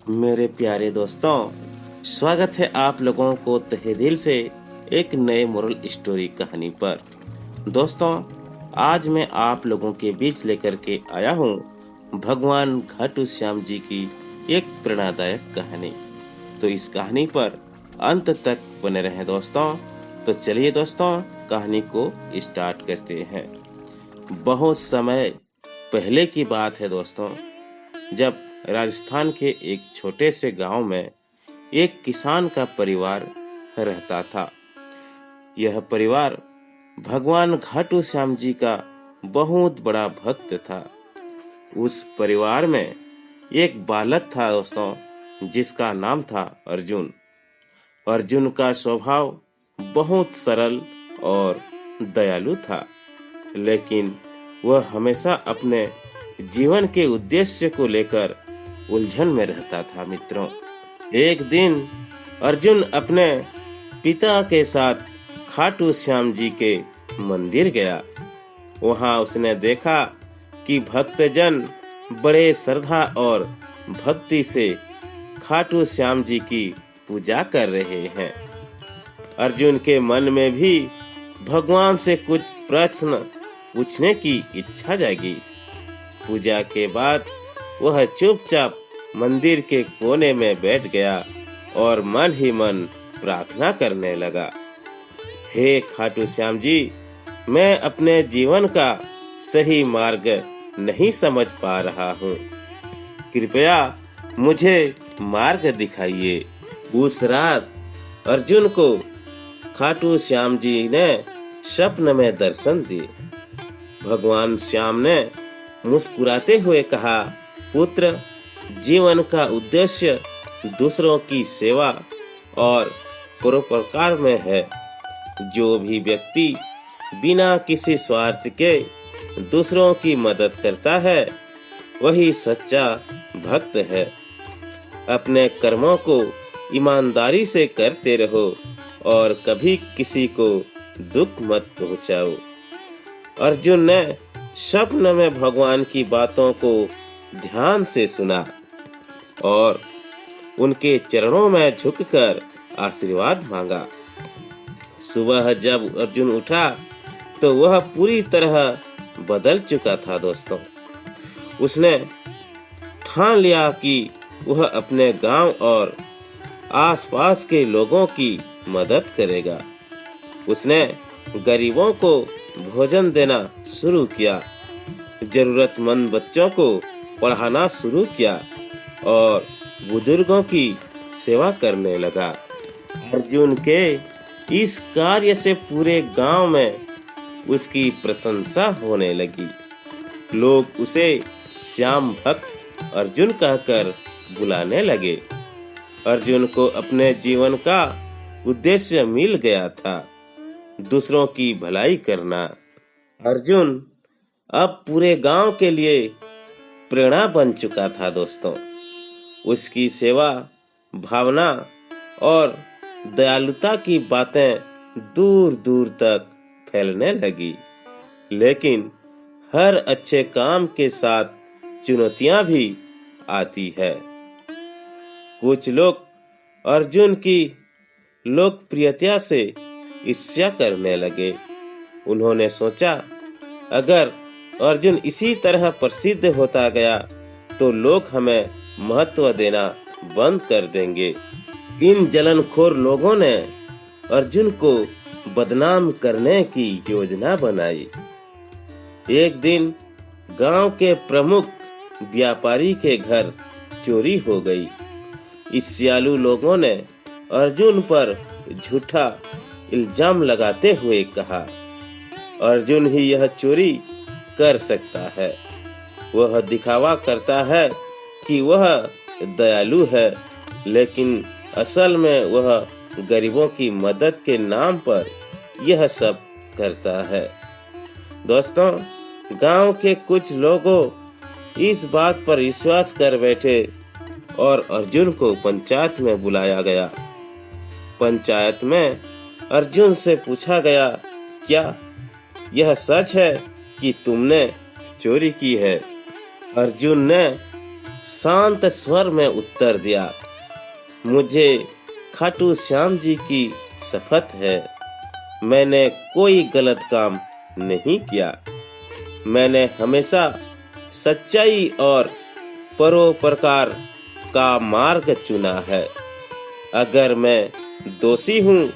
मेरे प्यारे दोस्तों, स्वागत है आप लोगों को तहे दिल से एक नए मोरल स्टोरी कहानी पर। दोस्तों, आज मैं आप लोगों के बीच लेकर के आया हूँ भगवान खाटू श्याम जी की एक प्रेरणादायक कहानी। तो इस कहानी पर अंत तक बने रहें दोस्तों। तो चलिए दोस्तों, कहानी को स्टार्ट करते हैं। बहुत समय पहले की बात है दोस्तों, जब राजस्थान के एक छोटे से गांव में एक किसान का परिवार रहता था। यह परिवार भगवान खाटू श्याम जी का बहुत बड़ा भक्त था। उस परिवार में एक बालक था दोस्तों, जिसका नाम था अर्जुन। अर्जुन का स्वभाव बहुत सरल और दयालु था, लेकिन वह हमेशा अपने जीवन के उद्देश्य को लेकर उलझन में रहता था। मित्रों, एक दिन अर्जुन अपने पिता के साथ खाटू श्याम जी के मंदिर गया। वहां उसने देखा कि भक्तजन बड़े श्रद्धा और भक्ति से खाटू श्याम जी की पूजा कर रहे हैं। अर्जुन के मन में भी भगवान से कुछ प्रश्न पूछने की इच्छा जागी। पूजा के बाद वह चुपचाप मंदिर के कोने में बैठ गया और मन ही मन प्रार्थना करने लगा। हे खाटू श्याम जी, मैं अपने जीवन का सही मार्ग नहीं समझ पा रहा हूँ। कृपया मुझे मार्ग दिखाइए। उस रात अर्जुन को खाटू श्याम जी ने स्वप्न में दर्शन दिए। भगवान श्याम ने मुस्कुराते हुए कहा, पुत्र, जीवन का उद्देश्य दूसरों की सेवा और परोपकार में है। जो भी व्यक्ति बिना किसी स्वार्थ के दूसरों की मदद करता है, वही सच्चा भक्त है। अपने कर्मों को ईमानदारी से करते रहो और कभी किसी को दुख मत पहुंचाओ। अर्जुन ने स्वप्न में भगवान की बातों को ध्यान से सुना और उनके चरणों में झुककर आशीर्वाद मांगा। सुबह जब अर्जुन उठा तो वह पूरी तरह बदल चुका था दोस्तों। उसने ठान लिया कि वह अपने गांव और आसपास के लोगों की मदद करेगा। उसने गरीबों को भोजन देना शुरू किया, जरूरतमंद बच्चों को पढ़ाना शुरू किया और बुजुर्गों की सेवा करने लगा। अर्जुन के इस कार्य से पूरे गांव में उसकी प्रशंसा होने लगी। लोग उसे श्याम भक्त अर्जुन कहकर बुलाने लगे। अर्जुन को अपने जीवन का उद्देश्य मिल गया था, दूसरों की भलाई करना। अर्जुन अब पूरे गांव के लिए प्रेरणा बन चुका था दोस्तों। उसकी सेवा भावना और दयालुता की बातें दूर दूर तक फैलने लगी। लेकिन हर अच्छे काम के साथ चुनौतियां भी आती है। कुछ लोग अर्जुन की लोकप्रियता से ईर्ष्या करने लगे। उन्होंने सोचा, अगर अर्जुन इसी तरह प्रसिद्ध होता गया तो लोग हमें महत्व देना बंद कर देंगे। इन जलनखोर लोगों ने अर्जुन को बदनाम करने की योजना बनाई। एक दिन गांव के प्रमुख व्यापारी के घर चोरी हो गई। ईर्ष्यालु लोगों ने अर्जुन पर झूठा इल्जाम लगाते हुए कहा, अर्जुन ही यह चोरी कर सकता है। वह दिखावा करता है कि वह दयालु है, लेकिन असल में वह गरीबों की मदद के नाम पर यह सब करता है। दोस्तों, गांव के कुछ लोगों इस बात पर विश्वास कर बैठे और अर्जुन को पंचायत में बुलाया गया। पंचायत में अर्जुन से पूछा गया, क्या यह सच है कि तुमने चोरी की है? अर्जुन ने शांत स्वर में उत्तर दिया, मुझे खाटू श्याम जी की शपथ है, मैंने कोई गलत काम नहीं किया। मैंने हमेशा सच्चाई और परोपकार का मार्ग चुना है। अगर मैं दोषी हूँ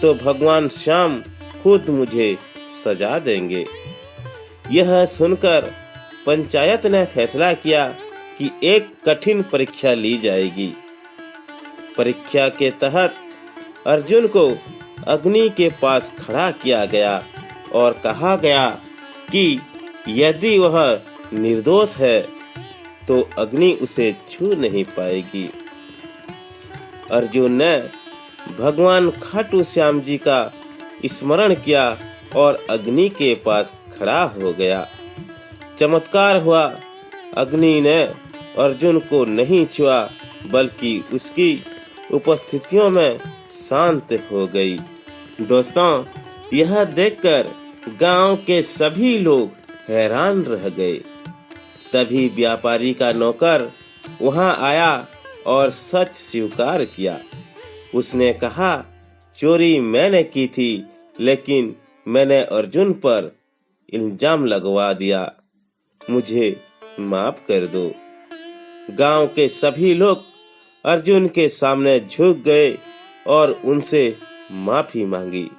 तो भगवान श्याम खुद मुझे सजा देंगे। यह सुनकर पंचायत ने फैसला किया कि एक कठिन परीक्षा ली जाएगी। परीक्षा के तहत अर्जुन को अग्नि के पास खड़ा किया गया और कहा गया कि यदि वह निर्दोष है तो अग्नि उसे छू नहीं पाएगी। अर्जुन ने भगवान खाटू श्याम जी का स्मरण किया और अग्नि के पास खड़ा हो गया। चमत्कार हुआ, अग्नि ने अर्जुन को नहीं छुआ बल्कि उसकी उपस्थितियों में शांत हो गई। दोस्तों, यह देखकर गांव के सभी लोग हैरान रह गए। तभी व्यापारी का नौकर वहां आया और सच स्वीकार किया। उसने कहा, चोरी मैंने की थी, लेकिन मैंने अर्जुन पर इल्जाम लगवा दिया, मुझे माफ कर दो। गांव के सभी लोग अर्जुन के सामने झुक गए और उनसे माफी मांगी।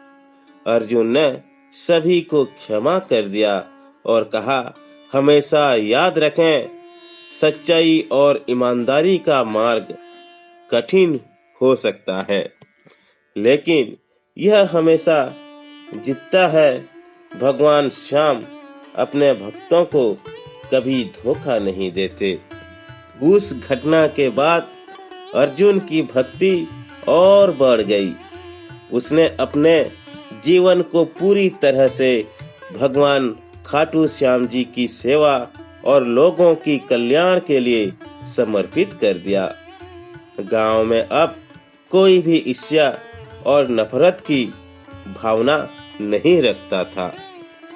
अर्जुन ने सभी को क्षमा कर दिया और कहा, हमेशा याद रखें, सच्चाई और ईमानदारी का मार्ग कठिन हो सकता है, लेकिन यह हमेशा जीतता है। भगवान श्याम अपने भक्तों को कभी धोखा नहीं देते। उस घटना के बाद अर्जुन की भक्ति और बढ़ गई। उसने अपने जीवन को पूरी तरह से भगवान खाटू श्याम जी की सेवा और लोगों की कल्याण के लिए समर्पित कर दिया। गांव में अब कोई भी ईर्ष्या और नफरत की भावना नहीं रखता था।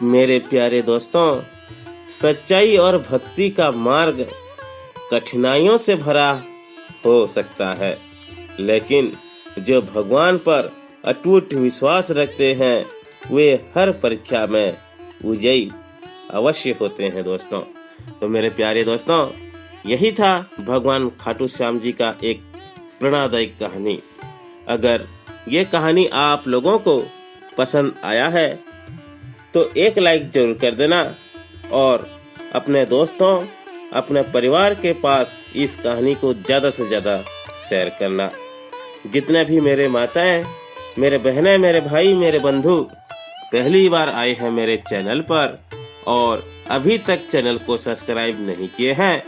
मेरे प्यारे दोस्तों, सच्चाई और भक्ति का मार्ग कठिनाइयों से भरा हो सकता है, लेकिन जो भगवान पर अटूट विश्वास रखते हैं वे हर परीक्षा में विजयी अवश्य होते हैं। दोस्तों, तो मेरे प्यारे दोस्तों, यही था भगवान खाटू श्याम जी का एक प्रेरणादायक कहानी। अगर ये कहानी आप लोगों को पसंद आया है तो एक लाइक जरूर कर देना और अपने दोस्तों, अपने परिवार के पास इस कहानी को ज्यादा से ज्यादा शेयर करना। जितने भी मेरे माताएं, मेरे बहनें, मेरे भाई, मेरे बंधु पहली बार आए हैं मेरे चैनल पर और अभी तक चैनल को सब्सक्राइब नहीं किए हैं,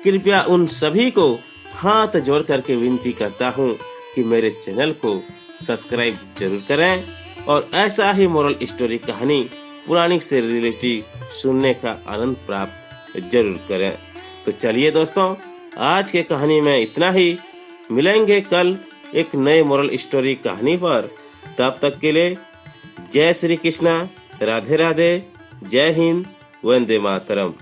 कृपया उन सभी को हाथ जोड़ करके विनती करता हूँ कि मेरे चैनल को सब्सक्राइब जरूर करें और ऐसा ही मोरल स्टोरी कहानी पुरानी से रिलेटेड सुनने का आनंद प्राप्त जरूर करें। तो चलिए दोस्तों, आज के कहानी में इतना ही। मिलेंगे कल एक नए मोरल स्टोरी कहानी पर। तब तक के लिए जय श्री कृष्णा, राधे राधे, जय हिंद, वंदे मातरम।